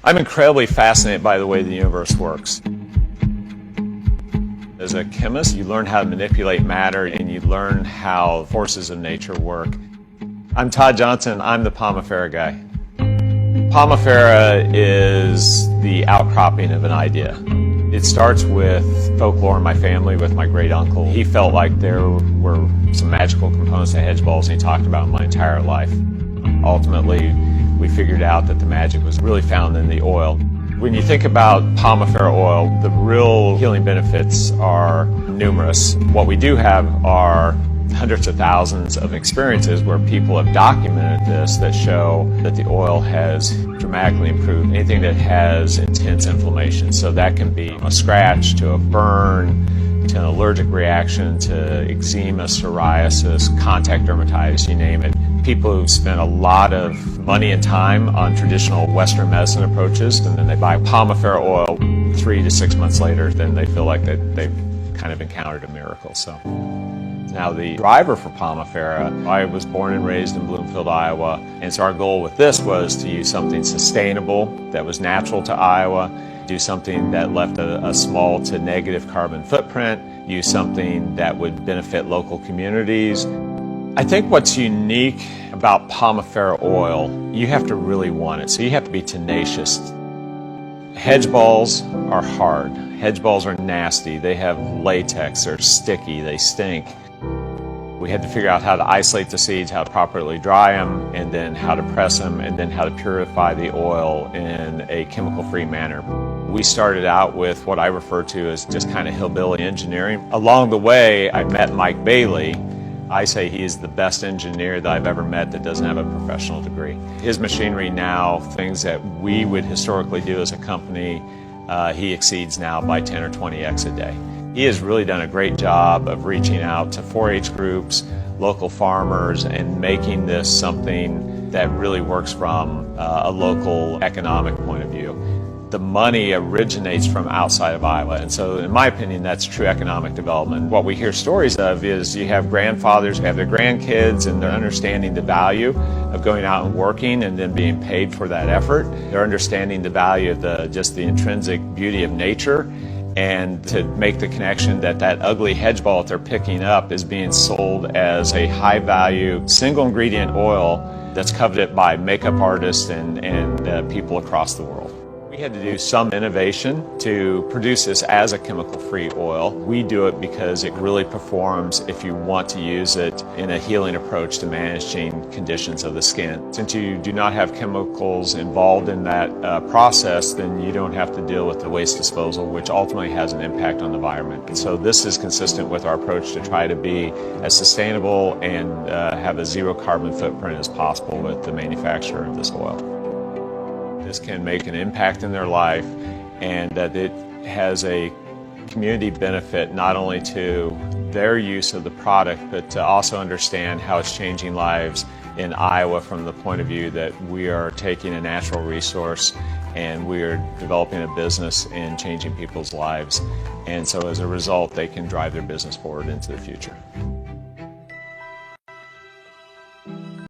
I'm incredibly fascinated by the way the universe works. As a chemist, you learn how to manipulate matter and you learn how forces of nature work. I'm Todd Johnson, I'm the Pomifera guy. Pomifera is the outcropping of an idea. It starts with folklore in my family with my great uncle. He felt like there were some magical components to hedge balls, and he talked about my entire life. Ultimately, we figured out that the magic was really found in the oil. When you think about Pomifera oil, the real healing benefits are numerous. What we do have are hundreds of thousands of experiences where people have documented this that show that the oil has dramatically improved anything that has intense inflammation. So that can be a scratch to a burn, to an allergic reaction, to eczema, psoriasis, contact dermatitis, you name it. People who've spent a lot of money and time on traditional Western medicine approaches, and then they buy Pomifera oil 3 to 6 months later, then they feel like they've kind of encountered a miracle. So now the driver for Pomifera, I was born and raised in Bloomfield, Iowa, and so our goal with this was to use something sustainable that was natural to Iowa, do something that left a small to negative carbon footprint, use something that would benefit local communities. I think what's unique about Pomifera oil, you have to really want it, so you have to be tenacious. Hedge balls are hard. Hedge balls are nasty. They have latex, they're sticky, they stink. We had to figure out how to isolate the seeds, how to properly dry them, and then how to press them, and then how to purify the oil in a chemical-free manner. We started out with what I refer to as just kind of hillbilly engineering. Along the way, I met Mike Bailey. I say he is the best engineer that I've ever met that doesn't have a professional degree. His machinery now, things that we would historically do as a company, he exceeds now by 10 or 20x a day. He has really done a great job of reaching out to 4-H groups, local farmers, and making this something that really works from a local economic point of view. The money originates from outside of Iowa, and so in my opinion that's true economic development. What we hear stories of is you have grandfathers who have their grandkids and they're understanding the value of going out and working and then being paid for that effort. They're understanding the value of just the intrinsic beauty of nature, and to make the connection that that ugly hedge ball that they're picking up is being sold as a high value single ingredient oil that's coveted by makeup artists and people across the world. We had to do some innovation to produce this as a chemical-free oil. We do it because it really performs if you want to use it in a healing approach to managing conditions of the skin. Since you do not have chemicals involved in that process, then you don't have to deal with the waste disposal, which ultimately has an impact on the environment. And so this is consistent with our approach to try to be as sustainable and have a zero carbon footprint as possible with the manufacture of this oil. This can make an impact in their life, and that it has a community benefit not only to their use of the product, but to also understand how it's changing lives in Iowa from the point of view that we are taking a natural resource and we are developing a business and changing people's lives. And so as a result, they can drive their business forward into the future.